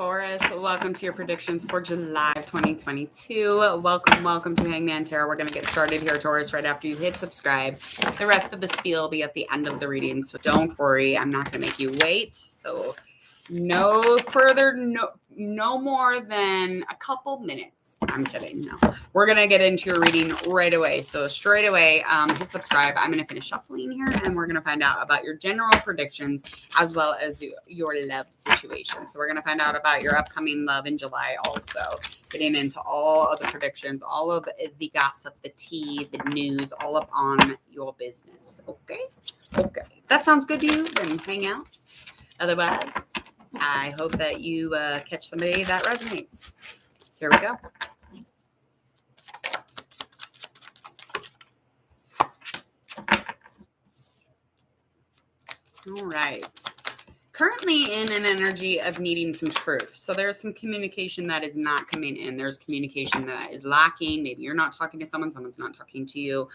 Taurus, welcome to your predictions for July of 2022. Welcome to Hangman Tarot. We're going to get started here, Taurus, right after you hit subscribe. The rest of the spiel will be at the end of the reading, so don't worry. I'm not going to make you wait. So no more than a couple minutes. I'm kidding. No, we're going to get into your reading right away. So straight away, hit subscribe. I'm going to finish shuffling here and we're going to find out about your general predictions as well as your love situation. So we're going to find out about your upcoming love in July also, getting into all of the predictions, all of the gossip, the tea, the news, all up on your business. Okay. If that sounds good to you, then hang out. Otherwise, I hope that you catch somebody that resonates. Here we go. All right. Currently in an energy of needing some truth. So there's some communication that is not coming in. There's communication that is lacking. Maybe you're not talking to someone, someone's not talking to you.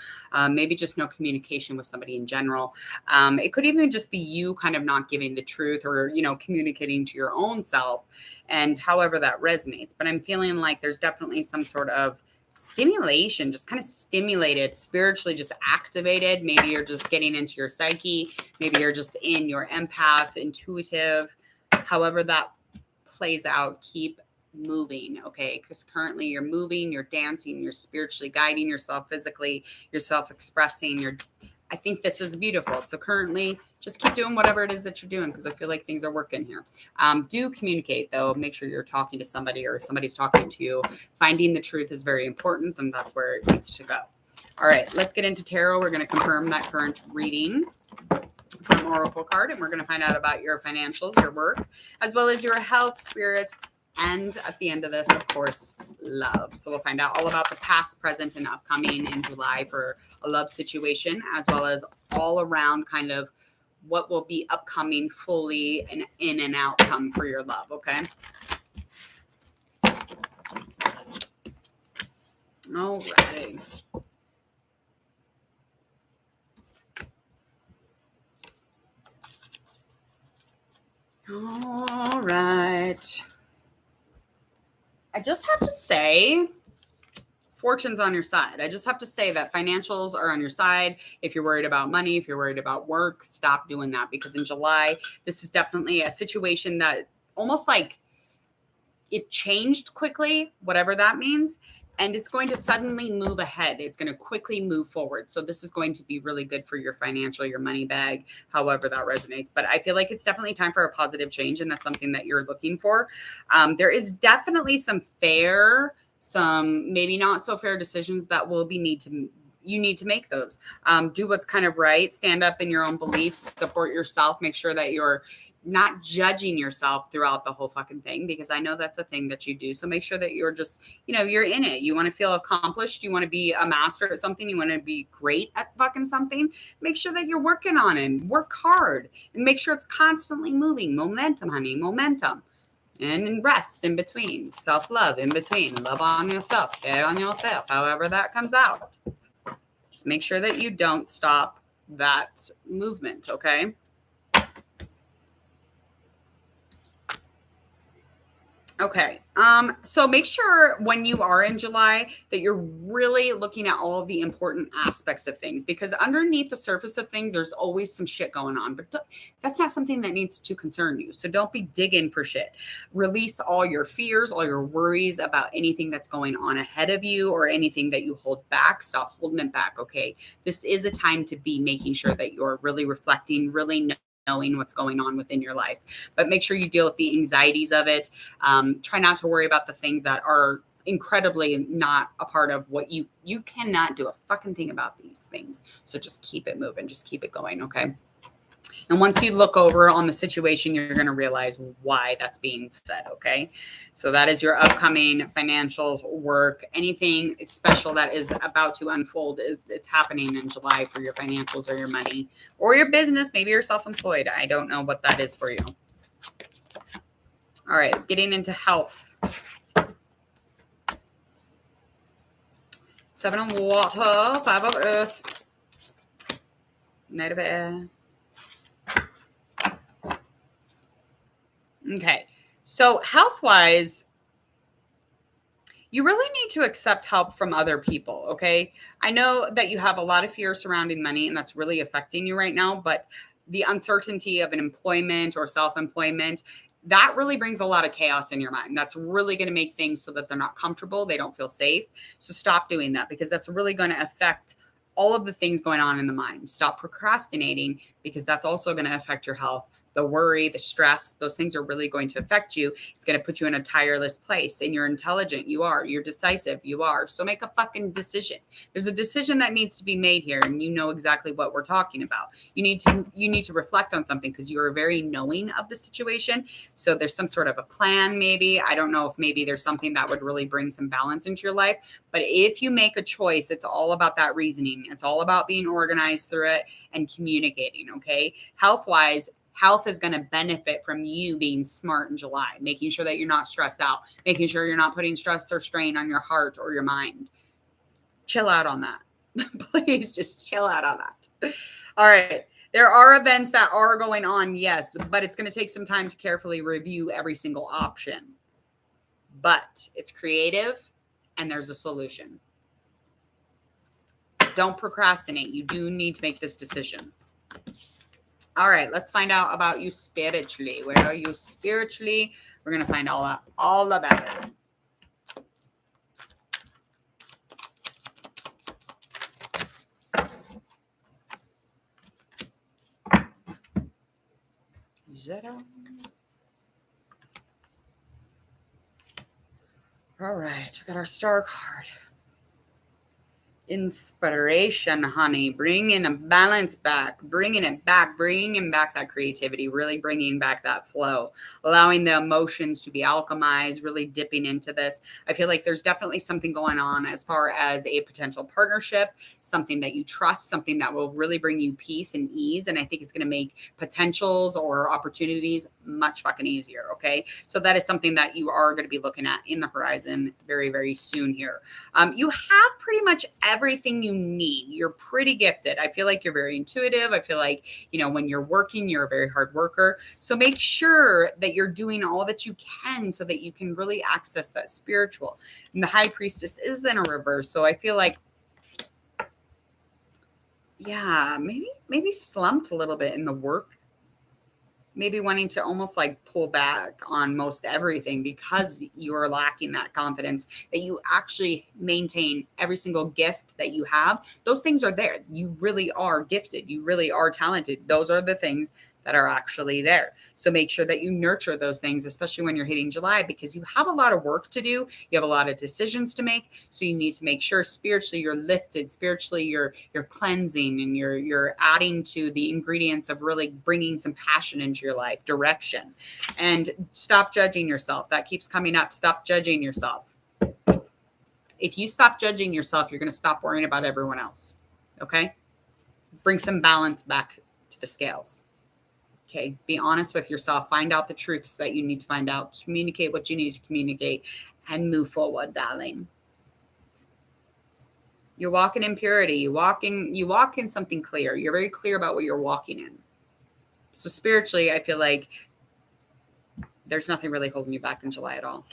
Maybe just no communication with somebody in general. It could even just be you kind of not giving the truth or, communicating to your own self and however that resonates. But I'm feeling like there's definitely some sort of stimulation, just kind of stimulated, spiritually just activated. Maybe you're just getting into your psyche. Maybe you're just in your empath, intuitive. However that plays out, keep moving, okay? Because currently you're moving, you're dancing, you're spiritually guiding yourself physically, you're self-expressing, I think this is beautiful. So currently, just keep doing whatever it is that you're doing because I feel like things are working here. Do communicate, though. Make sure you're talking to somebody or somebody's talking to you. Finding the truth is very important, and that's where it needs to go. All right, let's get into tarot. We're going to confirm that current reading from Oracle card, and we're going to find out about your financials, your work, as well as your health, spirit, and at the end of this, of course, love. So we'll find out all about the past, present, and upcoming in July for a love situation, as well as all around kind of what will be upcoming fully and in an outcome for your love, okay? All right. All right. I just have to say, fortune's on your side. I just have to say that financials are on your side. If you're worried about money, if you're worried about work, stop doing that because in July, this is definitely a situation that almost like it changed quickly, whatever that means. And it's going to suddenly move ahead. It's going to quickly move forward. So this is going to be really good for your financial, your money bag, however that resonates. But I feel like it's definitely time for a positive change. And that's something that you're looking for. There is definitely some maybe not so fair decisions that you need to make those. Do what's kind of right. Stand up in your own beliefs, support yourself, make sure that you're not judging yourself throughout the whole fucking thing, because I know that's a thing that you do. So make sure that you're just, you're in it. You want to feel accomplished. You want to be a master at something. You want to be great at fucking something. Make sure that you're working on it. Work hard and make sure it's constantly moving. Momentum, honey, momentum. And rest in between. Self-love in between. Love on yourself. Care on yourself. However that comes out. Just make sure that you don't stop that movement, okay? Okay. So make sure when you are in July that you're really looking at all of the important aspects of things, because underneath the surface of things, there's always some shit going on, but that's not something that needs to concern you. So don't be digging for shit. Release all your fears, all your worries about anything that's going on ahead of you or anything that you hold back. Stop holding it back. Okay. This is a time to be making sure that you're really reflecting, really knowing what's going on within your life, but make sure you deal with the anxieties of it. Try not to worry about the things that are incredibly not a part of what you cannot do a fucking thing about these things. So just keep it moving, just keep it going. Okay. And once you look over on the situation, you're going to realize why that's being said. Okay. So that is your upcoming financials, work, anything special that is about to unfold. It's happening in July for your financials or your money or your business. Maybe you're self-employed. I don't know what that is for you. All right. Getting into health. 7 of water, 5 of earth, Knight of air. Okay. So health-wise, you really need to accept help from other people, okay? I know that you have a lot of fear surrounding money, and that's really affecting you right now, but the uncertainty of an employment or self-employment, that really brings a lot of chaos in your mind. That's really going to make things so that they're not comfortable, they don't feel safe. So stop doing that, because that's really going to affect all of the things going on in the mind. Stop procrastinating, because that's also going to affect your health. The worry, the stress, those things are really going to affect you. It's going to put you in a tireless place. And you're intelligent. You're decisive. So make a fucking decision. There's a decision that needs to be made here, and you know exactly what we're talking about. You need to reflect on something, because you are very knowing of the situation. So there's some sort of a plan, maybe. I don't know if maybe there's something that would really bring some balance into your life. But if you make a choice, it's all about that reasoning. It's all about being organized through it and communicating, okay? Health-wise, health is going to benefit from you being smart in July, making sure that you're not stressed out, making sure you're not putting stress or strain on your heart or your mind. Chill out on that. Please just chill out on that. All right. There are events that are going on, yes, but it's going to take some time to carefully review every single option. But it's creative, and there's a solution. Don't procrastinate. You do need to make this decision. All right, let's find out about you spiritually. Where are you spiritually? We're going to find all about it. All right, we got our star card. Inspiration, honey, bringing a balance back, bringing back that creativity, really bringing back that flow, allowing the emotions to be alchemized, really dipping into this. I feel like there's definitely something going on as far as a potential partnership, something that you trust, something that will really bring you peace and ease. And I think it's going to make potentials or opportunities much fucking easier. Okay. So that is something that you are going to be looking at in the horizon very, very soon here. You have pretty much everything you need. You're pretty gifted. I feel like you're very intuitive. I feel like, when you're working, you're a very hard worker. So make sure that you're doing all that you can so that you can really access that spiritual. And the high priestess is in a reverse. So I feel like, yeah, maybe slumped a little bit in the work. Maybe wanting to almost like pull back on most everything because you're lacking that confidence that you actually maintain every single gift that you have. Those things are there. You really are gifted. You really are talented. Those are the things that are actually there. So make sure that you nurture those things, especially when you're hitting July, because you have a lot of work to do. You have a lot of decisions to make. So you need to make sure spiritually you're lifted, spiritually you're cleansing, and you're adding to the ingredients of really bringing some passion into your life, direction. And stop judging yourself. That keeps coming up. Stop judging yourself. If you stop judging yourself, you're going to stop worrying about everyone else. Okay? Bring some balance back to the scales. Okay, be honest with yourself. Find out the truths that you need to find out. Communicate what you need to communicate and move forward, darling. You're walking in purity. You walk in something clear. You're very clear about what you're walking in. So spiritually, I feel like there's nothing really holding you back in July at all,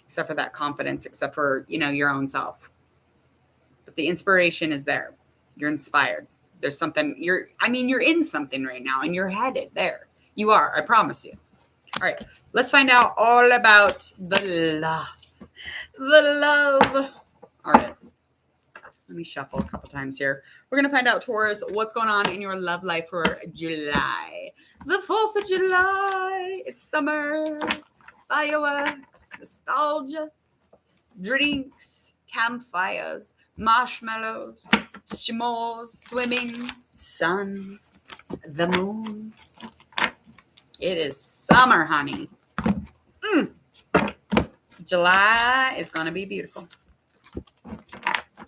except for that confidence, except for, your own self. But the inspiration is there. You're inspired. There's something you're in something right now, and you're headed there. You are, I promise you. All right, let's find out all about the love. All right, let me shuffle a couple times here. We're going to find out, Taurus, what's going on in your love life for July. The 4th of July. It's summer. Fireworks, nostalgia, drinks, campfires, marshmallows, s'mores, swimming, sun, the moon. It is summer, honey. July is going to be beautiful. All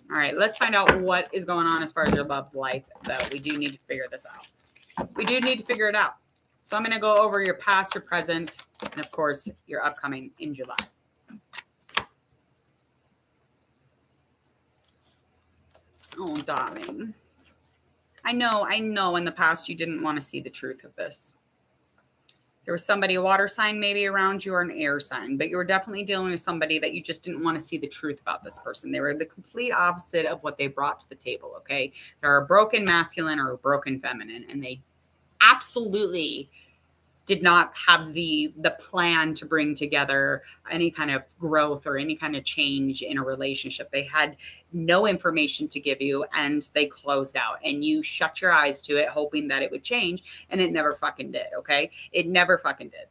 right, let's find out what is going on as far as your love life, though. We do need to figure this out. We do need to figure it out. So I'm going to go over your past, your present, and, of course, your upcoming in July. Oh, darling. I know in the past you didn't want to see the truth of this. There was somebody, a water sign maybe around you, or an air sign, but you were definitely dealing with somebody that you just didn't want to see the truth about this person. They were the complete opposite of what they brought to the table, okay? They're a broken masculine or a broken feminine, and they absolutely did not have the plan to bring together any kind of growth or any kind of change in a relationship. They had no information to give you, and they closed out, and you shut your eyes to it hoping that it would change, and it never fucking did. Okay, it never fucking did.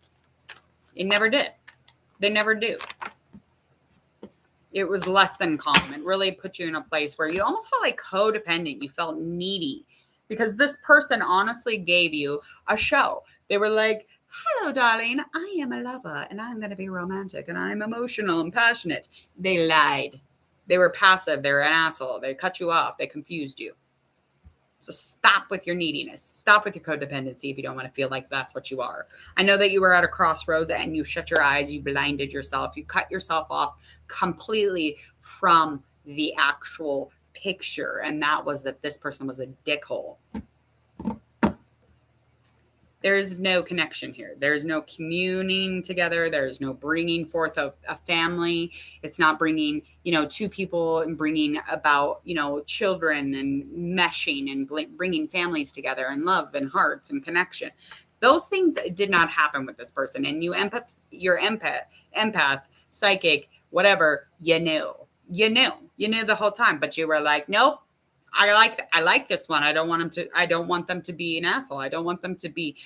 It never did. They never do. It was less than calm. It really put you in a place where you almost felt like codependent. You felt needy because this person honestly gave you a show. They were like, hello, darling, I am a lover and I'm going to be romantic and I'm emotional and passionate. They lied. They were passive. They were an asshole. They cut you off. They confused you. So stop with your neediness. Stop with your codependency if you don't want to feel like that's what you are. I know that you were at a crossroads and you shut your eyes. You blinded yourself. You cut yourself off completely from the actual picture. And that was that this person was a dickhole. There is no connection here. There's no communing together. There's no bringing forth a family. It's not bringing, two people and bringing about, children and meshing and bringing families together and love and hearts and connection. Those things did not happen with this person. And you're empath, psychic, whatever, you knew the whole time, but you were like, nope. I like this one. I don't want them to be an asshole. I don't want them to be,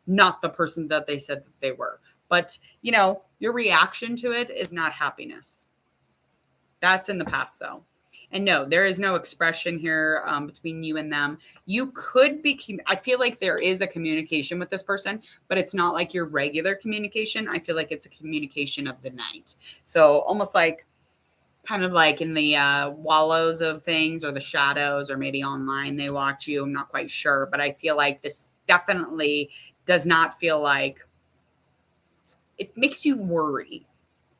not the person that they said that they were. But, your reaction to it is not happiness. That's in the past though. And no, there is no expression here between you and them. You could be, I feel like there is a communication with this person, but it's not like your regular communication. I feel like it's a communication of the night. So almost like, kind of like in the wallows of things or the shadows, or maybe online they watch you. I'm not quite sure, but I feel like this definitely does not feel like, it makes you worry.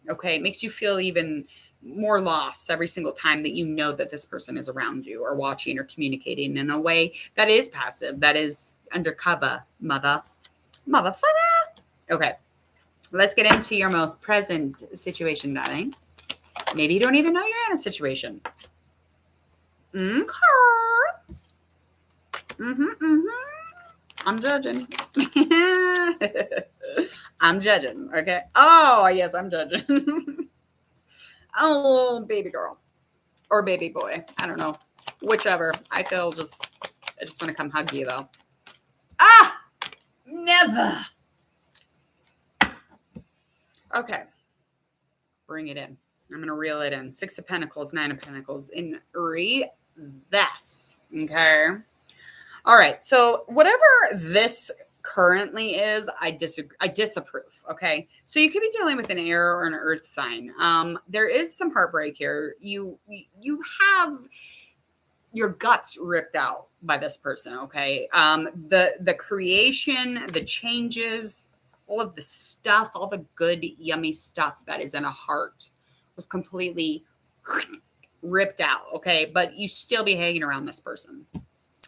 Okay. It makes you feel even more lost every single time that you know that this person is around you or watching or communicating in a way that is passive, that is undercover, motherfucker. Okay. Let's get into your most present situation, darling. Maybe you don't even know you're in a situation. Okay. I'm judging. I'm judging. Okay. Oh, yes, I'm judging. Oh, baby girl or baby boy. I don't know. Whichever. I just want to come hug you though. Ah, never. Okay. Bring it in. I'm going to reel it in. 6 of Pentacles, 9 of Pentacles in reverse. Okay. All right. So whatever this currently is, I disapprove. Okay. So you could be dealing with an air or an earth sign. There is some heartbreak here. You have your guts ripped out by this person. Okay. The creation, the changes, all of the stuff, all the good, yummy stuff that is in a heart was completely ripped out. Okay. But you still be hanging around this person.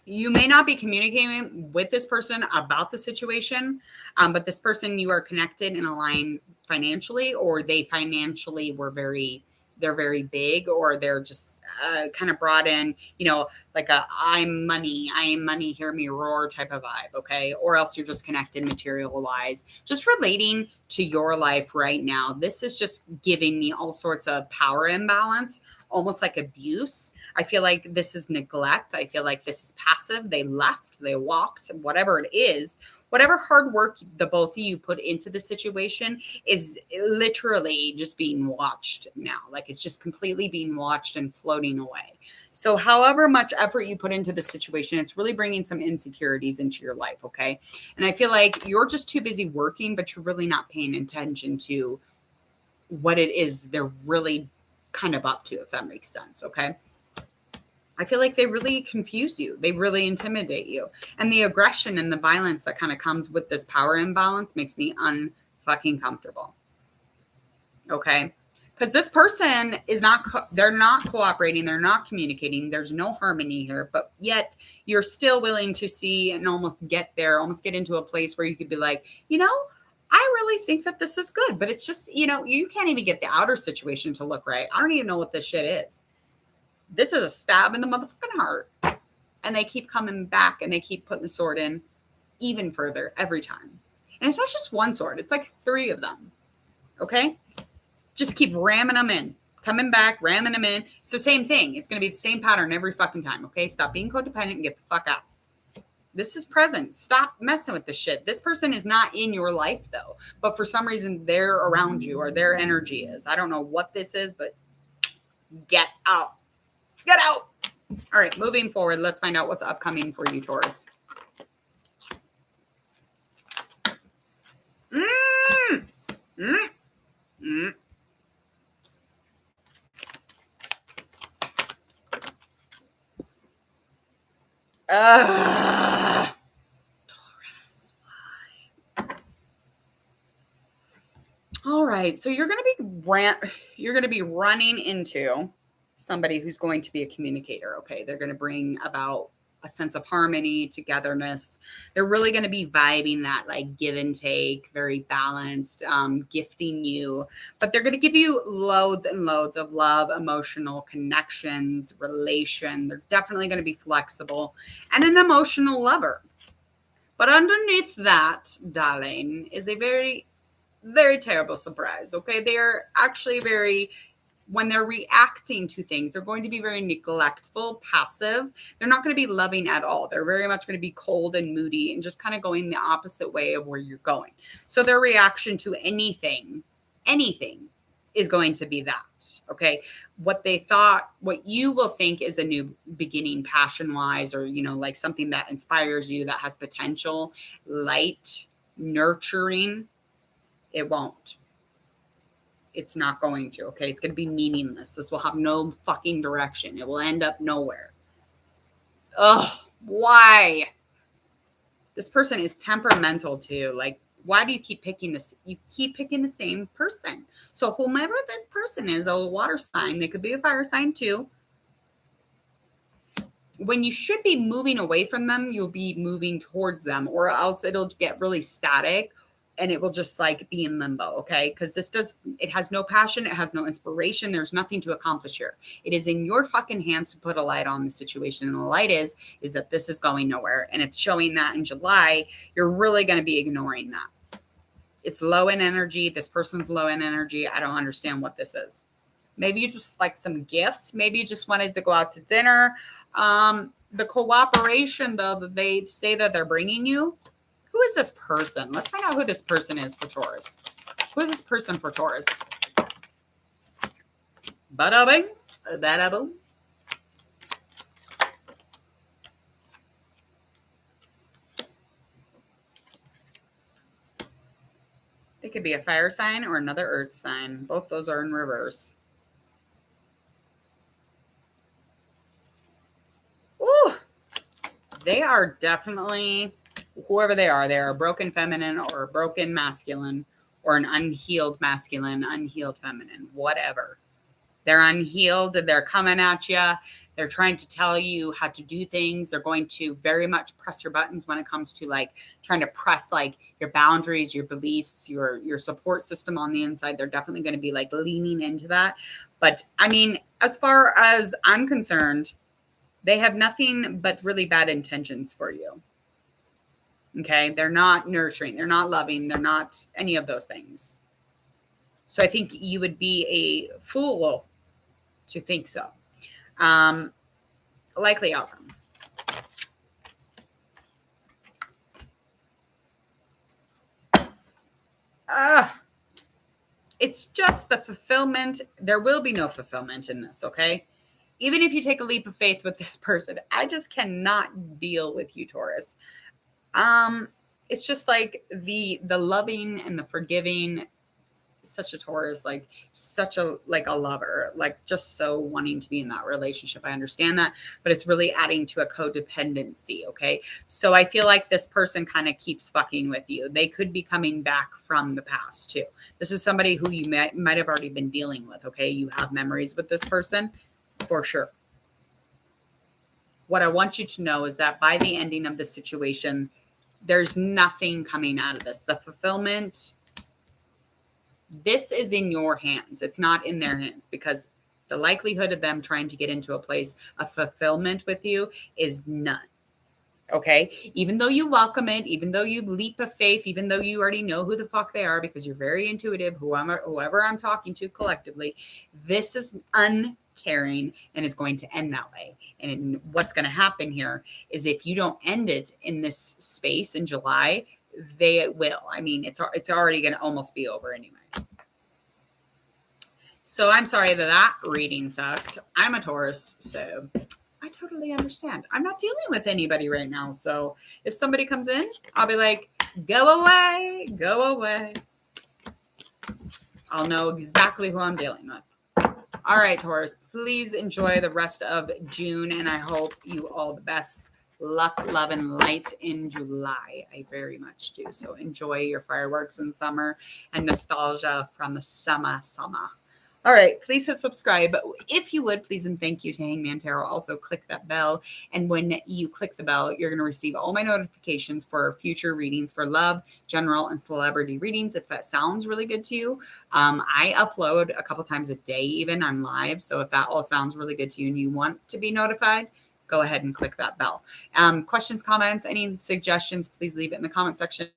You may not be communicating with this person about the situation, but this person, you are connected and aligned financially, or they financially were they're very big, or they're just kind of brought in, like a I am money, hear me roar type of vibe. Okay. Or else you're just connected material wise, just relating to your life right now. This is just giving me all sorts of power imbalance, almost like abuse. I feel like this is neglect. I feel like this is passive. They left, they walked, whatever it is. Whatever hard work the both of you put into the situation is literally just being watched now. Like it's just completely being watched and floating away. So however much effort you put into the situation, it's really bringing some insecurities into your life, okay? And I feel like you're just too busy working, but you're really not paying attention to what it is they're really kind of up to, if that makes sense, okay? I feel like they really confuse you. They really intimidate you. And the aggression and the violence that kind of comes with this power imbalance makes me unfucking comfortable. Okay? Because this person is not, they're not cooperating. They're not communicating. There's no harmony here, but yet you're still willing to see and almost get there, almost get into a place where you could be like, I really think that this is good, but it's just, you can't even get the outer situation to look right. I don't even know what this shit is. This is a stab in the motherfucking heart. And they keep coming back and they keep putting the sword in even further every time. And it's not just one sword. It's like 3 of them. Okay? Just keep ramming them in. Coming back, ramming them in. It's the same thing. It's going to be the same pattern every fucking time. Okay? Stop being codependent and get the fuck out. This is present. Stop messing with this shit. This person is not in your life, though. But for some reason, they're around you or their energy is. I don't know what this is, but get out. Get out. All right, moving forward, let's find out what's upcoming for you, Taurus. Taurus, why? All right, so you're going to be running into somebody who's going to be a communicator. Okay, they're going to bring about a sense of harmony, togetherness. They're really going to be vibing that like give and take, very balanced, gifting you, but they're going to give you loads and loads of love, emotional connections, relation. They're definitely going to be flexible and an emotional lover. But underneath that, darling, is a very, very terrible surprise. Okay, they are actually when they're reacting to things, they're going to be very neglectful, passive. They're not going to be loving at all. They're very much going to be cold and moody and just kind of going the opposite way of where you're going. So their reaction to anything is going to be that, okay? What you will think is a new beginning passion-wise, or, like something that inspires you, that has potential, light, nurturing, it won't. It's not going to, okay? It's going to be meaningless. This will have no fucking direction. It will end up nowhere. Ugh, why? This person is temperamental too. Like, why do you keep picking this? You keep picking the same person. So whomever this person is, a water sign, they could be a fire sign too. When you should be moving away from them, you'll be moving towards them, or else it'll get really static. And it will just like be in limbo, okay? Because it has no passion. It has no inspiration. There's nothing to accomplish here. It is in your fucking hands to put a light on the situation. And the light is that this is going nowhere. And it's showing that in July, you're really going to be ignoring that. It's low in energy. This person's low in energy. I don't understand what this is. Maybe you just like some gifts. Maybe you just wanted to go out to dinner. The cooperation, though, that they say that they're bringing you, who is this person? Let's find out who this person is for Taurus. Who is this person for Taurus? Bada bing, bada boom. They could be a fire sign or another earth sign. Both those are in reverse. Ooh, they are definitely... whoever they are a broken feminine or a broken masculine or an unhealed masculine, unhealed feminine, whatever. They're unhealed. They're coming at you. They're trying to tell you how to do things. They're going to very much press your buttons when it comes to like trying to press like your boundaries, your beliefs, your support system on the inside. They're definitely going to be like leaning into that. But I mean, as far as I'm concerned, they have nothing but really bad intentions for you. Okay, they're not nurturing, they're not loving, they're not any of those things. So I think you would be a fool to think so. Likely outcome. It's just the fulfillment. There will be no fulfillment in this, okay? Even if you take a leap of faith with this person, I just cannot deal with you, Taurus. It's just like the loving and the forgiving such a Taurus, like such a like a lover, like just so wanting to be in that relationship. I understand that, but it's really adding to a codependency. Okay. So I feel like this person kind of keeps fucking with you. They could be coming back from the past too. This is somebody who you might have already been dealing with. Okay. You have memories with this person for sure. What I want you to know is that by the ending of the situation, there's nothing coming out of this. The fulfillment, this is in your hands. It's not in their hands, because the likelihood of them trying to get into a place of fulfillment with you is none. Okay. Even though you welcome it, even though you leap of faith, even though you already know who the fuck they are because you're very intuitive, whoever I'm talking to collectively, this is uncaring and it's going to end that way. And what's going to happen here is if you don't end it in this space in July, they will. I mean, it's already going to almost be over anyway. So I'm sorry that reading sucked. I'm a Taurus, so I totally understand. I'm not dealing with anybody right now. So if somebody comes in, I'll be like, go away, go away. I'll know exactly who I'm dealing with. All right, Taurus, please enjoy the rest of June, and I hope you all the best luck, love, and light in July. I very much do. So enjoy your fireworks in summer and nostalgia from the summer. All right, please hit subscribe. If you would, please and thank you to Hangman Tarot. Also, click that bell. And when you click the bell, you're going to receive all my notifications for future readings for love, general, and celebrity readings. If that sounds really good to you, I upload a couple times a day even. I'm live. So if that all sounds really good to you and you want to be notified, go ahead and click that bell. Questions, comments, any suggestions, please leave it in the comment section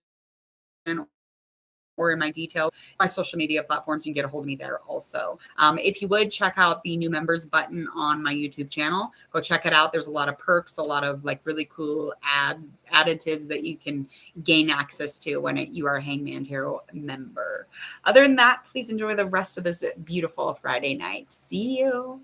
or in my details, my social media platforms. You can get a hold of me there also. If you would check out the new members button on my YouTube channel, go check it out. There's a lot of perks, a lot of like really cool additives that you can gain access to when you are a Hangman Tarot member. Other than that, please enjoy the rest of this beautiful Friday night. See you.